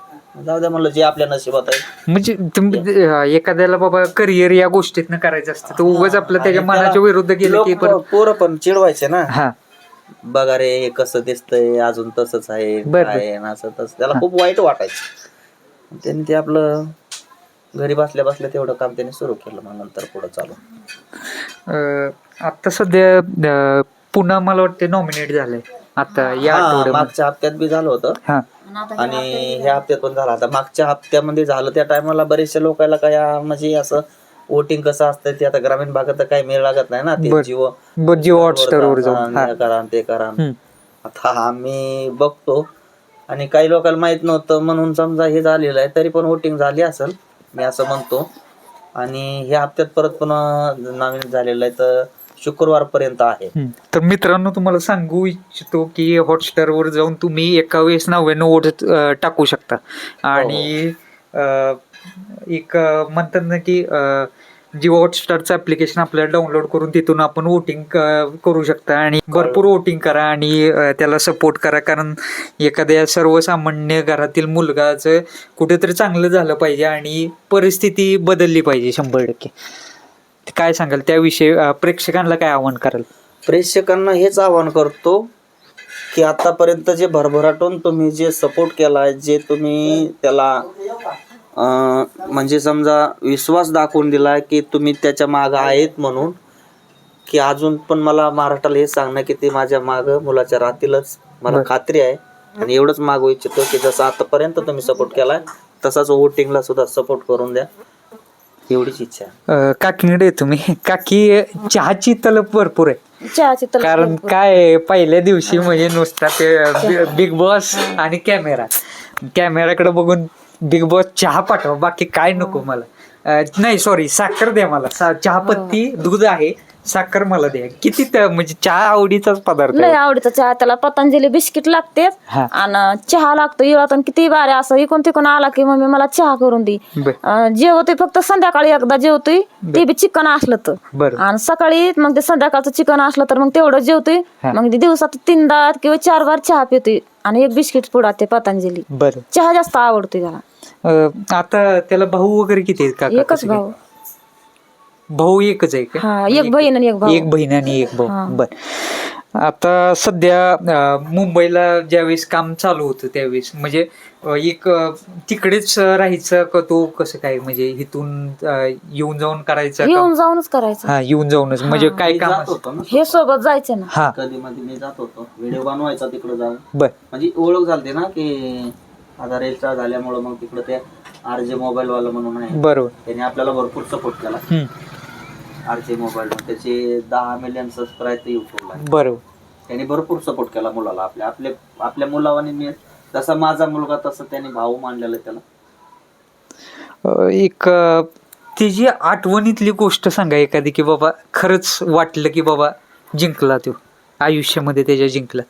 जाऊ द्या म्हणलं, जे आपल्या नशिबात आहे. म्हणजे एखाद्याला बाबा करिअर या गोष्टीतनं करायचं असतं तर उगाच आपलं त्याच्या मनाच्या विरुद्ध गेलं की पोरं पण चिडवायचे ना, हा बघा रे हे कसं दिसतंय, अजून तसंच आहे, काय असं तसं, त्याला खूप वाईट वाटायचं. त्यांनी ते आपलं घरी बसल्या बसल्या तेवढं काम त्यांनी सुरू केलं. मग नंतर पुढे चालू. आता सध्या पुन्हा मला वाटतं नॉमिनेट झालंय आता या आठवड्यात. मागच्या हप्त्यात बी झालं होतं आणि ह्या हप्त्यात पण झालं. आता मागच्या हप्त्यामध्ये झालं त्या टायमाला बरेचशा लोकांना काय म्हणजे असं वोटिंग कसं असतं ते आता ग्रामीण भागात तर काही मेळ लागत नाही ना, ते जिओ हॉटस्टारवर करा ते करा. आता आम्ही बघतो आणि काही लोकांना माहित नव्हतं म्हणून समजा हे झालेलं आहे, तरी पण वोटिंग झाली असेल मी असं म्हणतो. आणि ह्या हप्त्यात परत पुन्हा नवीन झालेलं आहे, तर शुक्रवार पर्यंत आहे. तर मित्रांनो तुम्हाला सांगू इच्छितो की हॉटस्टारवर जाऊन तुम्ही एका वेळेस 99 वोट टाकू शकता. आणि एक म्हणतात ना की जिओ हॉटस्टारचं ऍप्लिकेशन आपल्याला डाउनलोड करून तिथून आपण वोटिंग करू शकता आणि भरपूर वोटिंग करा आणि त्याला सपोर्ट करा. कारण एखाद्या सर्वसामान्य घरातील मुलगाचं कुठेतरी चांगलं झालं पाहिजे आणि परिस्थिती बदलली पाहिजे 100%. काय सांगाल त्याविषयी, प्रेक्षकांना काय आवाहन कराल? प्रेक्षकांना हेच आवाहन करतो की आतापर्यंत जे भरभराटून तुम्ही जे सपोर्ट केलाय, जे तुम्ही त्याला म्हणजे समजा विश्वास दाखवून दिलाय की तुम्ही त्याच्या मागं आहेत म्हणून, की अजून पण मला महाराष्ट्राला हे सांगणं की ते माझ्या मागं मुलाच्या राहतीलच, मला खात्री आहे. आणि एवढंच मागू इच्छितो की जसं आतापर्यंत तुम्ही सपोर्ट केलाय तसाच वोटिंगला सुद्धा सपोर्ट करून द्या, एवढीच इच्छा आहे. काकीकडे तुम्ही काकी चहाची तलप भरपूर आहे. चहाची तलप कारण काय पहिल्या दिवशी म्हणजे नुसता ते बिग बॉस आणि कॅमेराकडे बघून बिग बॉस चहा पाठवा, बाकी काय नको मला. नाही सॉरी, साखर द्या मला, चहापत्ती दूध आहे, साखर मला द्या. किती म्हणजे चहा आवडीचाच पदार्थ लय आवडीचा चहा. त्याला पतंजली बिस्किट लागते आणि चहा लागतो इळातून. किती बारे असं इकून तिकून आला की मम्मी मला चहा करून दे. जेवतोय फक्त संध्याकाळी एकदा जेवतोय, ते बी चिकन असलं तर. आणि सकाळी मग ते संध्याकाळचं चिकन असलं तर मग तेवढं जेवतोय. मग दिवसात 3दा किंवा 4 बार चहा पितोय आणि एक बिस्किट पुडा ते पतंजली. चहा जास्त आवडतोय त्याला. आता त्याला भाऊ वगैरे किती आहेत का? एकच भाऊ. भाऊ एकच आहे का? एक बहीण आणि एक भाऊ. एक बहीण आणि एक भाऊ. बर. आता सध्या मुंबईला ज्यावेळेस काम चालू होतं त्यावेळेस म्हणजे एक तिकडेच राहायचं का तो कसं काय, म्हणजे इथून येऊन जाऊन करायचं? येऊन जाऊनच करायचं. हा येऊन जाऊनच. म्हणजे काय काम होतं ना, हे सोबत जायचं ना. कधी मध्ये मी जात होतो, व्हिडिओ बनवायचा तिकडे जाऊन. बर. म्हणजे ओळख झाली ना की आता रेस्टार झाल्यामुळे मग तिकडे ते RJ मोबाईल वाला म्हणून आहे, बरोबर, त्याने आपल्याला भरपूर सपोर्ट केला. RJ मोबाईल, त्याचे 10 मिलियन सबस्क्राईब युट्यूबला. बरोबर. त्यांनी भरपूर सपोर्ट केला मुलाला. आपल्या मुलावानी मी जसा माझा मुलगा तसं त्यांनी भाऊ मानलेला त्याला. एक तिची आठवणीतली गोष्ट सांगा एखादी की बाबा खरंच वाटलं की बाबा जिंकला तो आयुष्यामध्ये, त्याच्या जिंकला,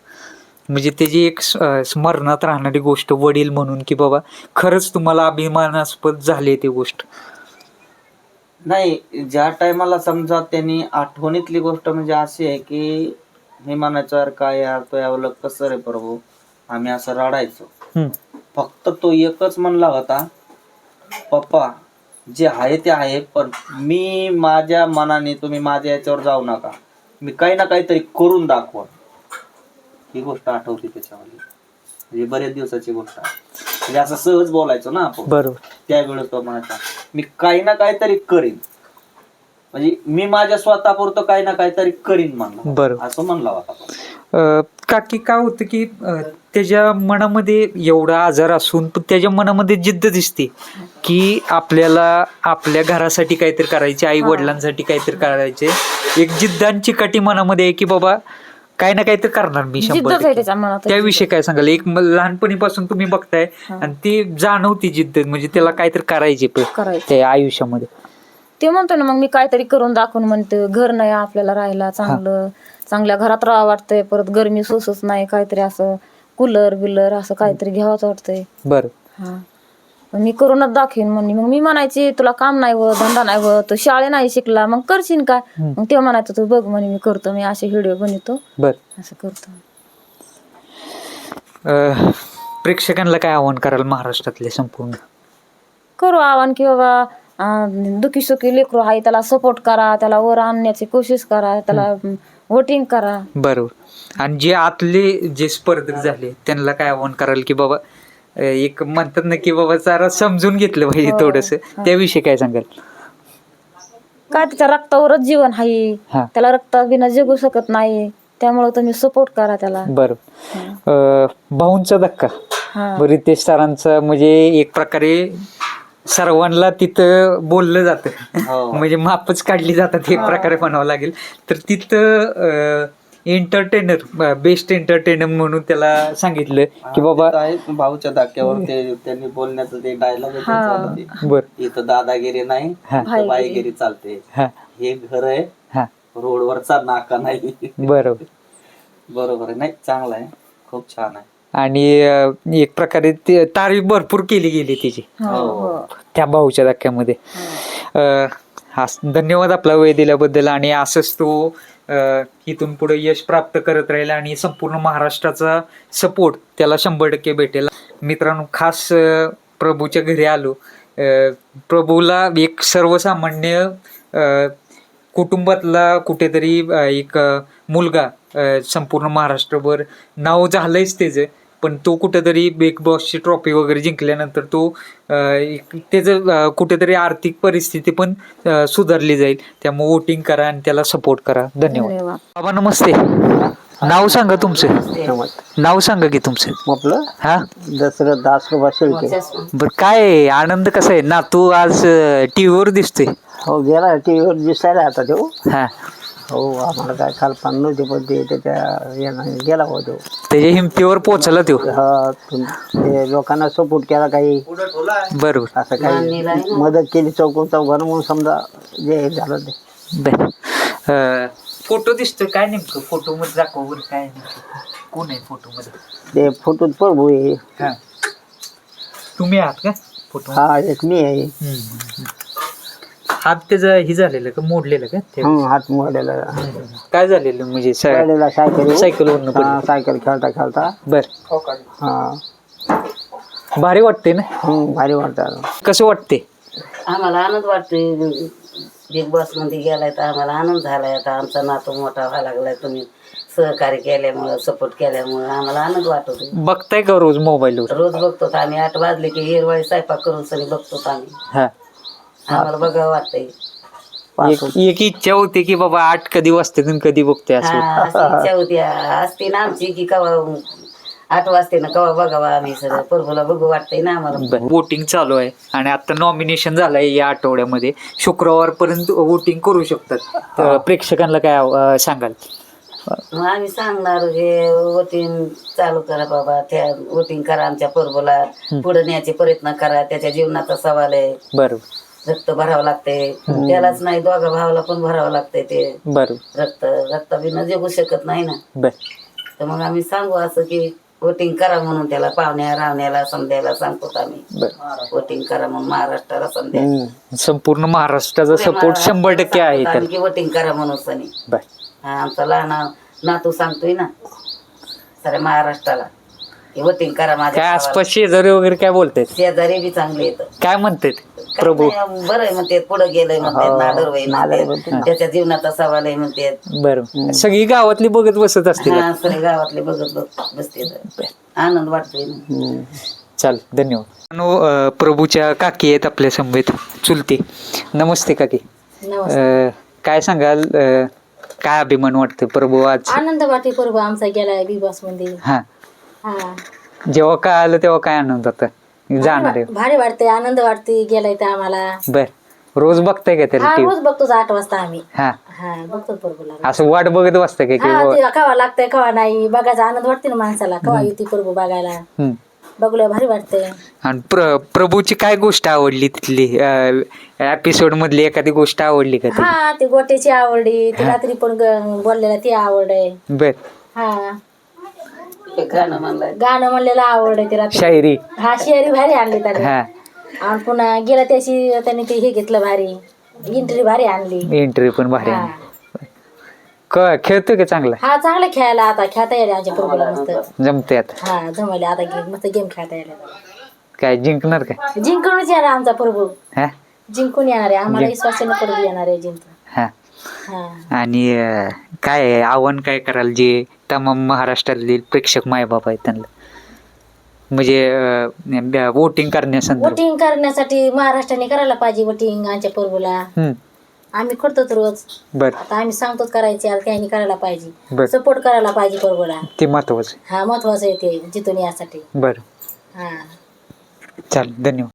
म्हणजे त्याची एक स्मरणात राहणारी गोष्ट वडील म्हणून की बाबा खरंच तुम्हाला अभिमानास्पद झाली ती गोष्ट. नाही, ज्या टायमाला समजा त्यांनी आठवणीतली गोष्ट म्हणजे अशी आहे की मी म्हणायचो यार काय यार तो यावं कसं रे प्रभू, आम्ही असं रडायचो. फक्त तो एकच म्हणला होता, पप्पा जे आहे ते आहे, पण मी माझ्या मनाने, तुम्ही माझ्या याच्यावर जाऊ नका, मी काही ना काहीतरी करून दाखवा. ही गोष्ट आठवते त्याच्यामध्ये, म्हणजे बरेच दिवसाची गोष्ट आहे. म्हणजे असं सहज बोलायचो ना आपण. बरोबर. त्यावेळेस तो म्हणायचा मी काही ना काहीतरी करीन, म्हणजे मी माझ्या स्वतःपुरतं काही ना काहीतरी करीन म्हणलं, बरोबर. असं म्हणला होता. काकी काय होतं की त्याच्या मनामध्ये एवढा आजार असून पण त्याच्या मनामध्ये जिद्द दिसते की आपल्याला आपल्या घरासाठी काहीतरी करायचे, आई वडिलांसाठी काहीतरी करायचे. एक जिद्दांची काठी मनामध्ये आहे की बाबा काही ना काहीतरी करणार मी, जिद्दच आहे 100%. त्याच्या मनात. त्याविषयी काय सांगाल? एक लहानपणीपासून तुम्ही बघताय आणि ती जाणवती जिद्द, म्हणजे त्याला काहीतरी करायचे करायचं. त्या आयुष्यामध्ये. ते म्हणतो ना मग मी काहीतरी करून दाखवून म्हणते, घर नाही आपल्याला राहायला चांगलं, चांगल्या घरात राहावं वाटतंय, परत गरमी सोसच नाही, काहीतरी असं कूलर बिलर असं काहीतरी घ्यावंच वाटतंय. बरं. हा मग मी करूनच दाखवीन म्हणली. मग मी म्हणायची तुला काम नाही व धंदा नाही व, तू शाळे नाही शिकला मग करशील काय? मग ते म्हणायचं तू बघ म्हणे मी करतो, मी असे व्हिडिओ बनवतो, बरं. असं करतो. प्रेक्षकांना काय आव्हान कराल महाराष्ट्रातले संपूर्ण? करू आव्हान की बाबा दुखी सुखी लेकरू आहे त्याला सपोर्ट करा, त्याला वर आणण्याची कोशिश करा, त्याला वोटिंग करा. बरोबर. आणि जे आतले जे स्पर्धक झाले त्यांना काय आव्हान कराल की बाबा एक म्हणतात ना की बाबा जरा समजून घेतलं पाहिजे थोडस, त्याविषयी काय सांगाल? काय त्याच्या रक्तावरच जीवन आहे, त्याला रक्ताविना जगू शकत नाही, त्यामुळे तुम्ही सपोर्ट करा त्याला. बरोबर. भाऊंचा धक्का, रितेश सरांचा, म्हणजे एक प्रकारे सर्वांना तिथं बोललं जातं, म्हणजे मापच काढली जातात एक प्रकारे म्हणावं लागेल. तर तिथं एंटरटेनर, बेस्ट एंटरटेनर म्हणून त्याला सांगितलं की बाबा भाऊच्या धक्क्यावर त्यांनी बोलण्याचं ते डायलॉग, बर इथं दादागिरी नाही बाईगिरी चालते, हे घर आहे, रोडवरचा नाका नाही. बरोबर. बरोबर आहे. नाही चांगला आहे, खूप छान आहे. आणि एक प्रकारे तारीफ भरपूर केली गेली तिची त्या भाऊच्या धक्क्यामध्ये. धन्यवाद आपला वेळ दिल्याबद्दल. आणि असंच तो इथून पुढे यश प्राप्त करत राहील आणि संपूर्ण महाराष्ट्राचा सपोर्ट त्याला 100% भेटेल. मित्रांनो, खास प्रभूच्या घरी आलो. प्रभूला एक सर्वसामान्य कुटुंबातला कुठेतरी एक मुलगा, संपूर्ण महाराष्ट्रभर नाव झालंयच त्याचं, पण तो कुठेतरी बिग बॉसची ट्रॉफी वगैरे जिंकल्यानंतर तो त्याचं कुठेतरी आर्थिक परिस्थिती पण सुधारली जाईल. त्यामुळे वोटिंग करा आणि त्याला सपोर्ट करा. धन्यवाद. बाबा नमस्ते. नाव सांगा तुमचं. नाव सांगा की तुमचं. आपलं हा दसरथ दासरोबा शेळके. बर, काय आनंद कसा आहे ना? तू आज टीव्हीवर दिसतोय. हो, गेला टीव्हीवर दिसायला आता तो. हा हो, आम्हाला काय कल्पना नव्हती, पण ते त्याच्या यानं गेला हो तो. त्याच्या हिमतीवर पोहोचला तो. हा, ते लोकांना सपोर्ट केला, काही बरोबर असं काही मदत केली चौघांना म्हणून समजा जे झालं ते. बर. फोटो दिसतोय, काय नेमकं फोटो मध्ये दाखव बरं, काय नेमकं कोण आहे फोटो मध्ये? ते फोटोत प्रभू आहे. हा, तुम्ही आहात का फोटो? हा, एक मी आहे. हात त्याचा हे झालेलं का, मोडलेलं का? हात मोडलेला. काय झालेलं म्हणजे? सायकल सायकल खेळता खेळता. बर. हा, भारी वाटते ना? भारी वाटतं. कसं वाटते? आम्हाला आनंद वाटतोय. बिग बॉस मध्ये गेलाय तर आम्हाला आनंद झालाय. आता आमचा नातू मोठा व्हायला लागलाय. तुम्ही सहकार्य केल्यामुळं, सपोर्ट केल्यामुळं आम्हाला आनंद वाटतोय. बघताय का रोज मोबाईलवर? रोज बघतो आम्ही. 8 वाजले की हिरवाळी स्वयंपाक करून सगळी बघतो आम्ही. आम्हाला बघावं वाटतंय. एक इच्छा होती की बाबा 8 कधी वाजते आणि कधी बघते असं. अशी इच्छा होती असते ना आमची की कवा 8 वाजते ना कवा बघावा आम्ही सगळं. प्रभूला बघू वाटतंय ना आम्हाला. वोटिंग चालू आहे आणि आता नॉमिनेशन झालंय या आठवड्यामध्ये. शुक्रवारपर्यंत वोटिंग करू शकतात. प्रेक्षकांना काय सांगाल? मग आम्ही सांगणार हे वोटिंग चालू करा बाबा, त्या वोटिंग करा, आमच्या प्रभूला पुढे न्यायचे प्रयत्न करा. त्याच्या जीवनाचा सवाल आहे. बरोबर. रक्त भरावं लागतंय, त्यालाच नाही दोघा भावाला पण भरावं लागतंय ते बरोबर. रक्त बिना जगू शकत नाही ना. तर मग आम्ही सांगू असं की वोटिंग करा म्हणून त्याला पाहुण्या रावण्याला समजायला सांगतो आम्ही. वोटिंग करा म्हणून महाराष्ट्राला समजायला. संपूर्ण महाराष्ट्राचा सपोर्ट 100% आहे. की वोटिंग करा म्हणून सनी. आमचा लहान नातू सांगतोय ना साऱ्या महाराष्ट्राला वोटिंग करा. माझ्या काय आसपास शेजारी वगैरे काय बोलतात? शेजारी बी चांगले येत. काय म्हणतात प्रभू? बरं आहे म्हणते, पुढे गेलंय म्हणतात, नाडर होईल, त्याच्या जीवनाचा सवाल आहे म्हणतात. बरं. सगळी गावातली बघत बसत असते. सगळे गावातले बघत बसते. आनंद वाटतोय ना. चाल, धन्यवाद. प्रभूच्या काकी आहेत आपल्या समवेत, चुलते. नमस्ते काकी. काय सांगाल काय अभिमान वाटतं प्रभू आज आनंद वाटे पर्व आमचा गेलाय बिबास मध्ये. हा हा जेव्हा काय आलं तेव्हा काय आनंद होता जाणार आहे. भारी वाटतंय, आनंद वाटते गेलाय ते आम्हाला. बर रोज बघताय का त्याला हा टीव्ही? रोज बघतो 8 वाजता आम्ही. हा हा बघतो पर्वला. असं वाट बघत बसतं का की हा बाबा- ते कवा लागतंय कवा नाही बघायचा आनंद वाटते ना माणसाला, कवा येते पर्व बघायला. हम्म. बघूया भारी वाटतंय. आणि प्रभूची काय गोष्ट आवडली तिथली एपिसोड मधली एखादी गोष्ट आवडली का ती? हा ते गोट्याची आवडली, ते रात्री पण बोललेला ती आवड आहे. बर हा ते गाणं म्हणलंय गाणं म्हणलेलं आवड आहे ते रात्री. शायरी हा शेरी भारी आणली त्याने. हा आणि पुन्हा गेला त्याशी त्याने ते हे घेतलं भारी, एंट्री भारी आणली. एंट्री पण भारी हा. आहे. खेळतोय का चांगला हा चांगलं खेळायला आता खेळता येईल आमच्या पोरगीला मस्त. जमते आता हा जमले आता मस्त गेम खेळता येईल. काय जिंकणार का? जिंकूनच येणार आमचा प्रभू, हा जिंकून येणार आहे आम्हाला विश्वासाने प्रभू येणार आहे जिंकून. हा हा आणि काय आहे, आव्हान काय कराल जे तमाम महाराष्ट्रातील प्रेक्षक मायबाप आहेत त्यांना, म्हणजे वोटिंग करण्यासंदर्भात? वोटिंग करण्यासाठी महाराष्ट्राने करायला पाहिजे वोटिंग आमच्या प्रभूला. आम्ही करतोच रोज. बर आता आम्ही सांगतोच करायचे, आता त्यांनी करायला बर. पाहिजे, सपोर्ट करायला पाहिजे प्रभूला. ते महत्वाचं. हा महत्वाचं आहे ते जिथून यासाठी. बर हा चालेल, धन्यवाद.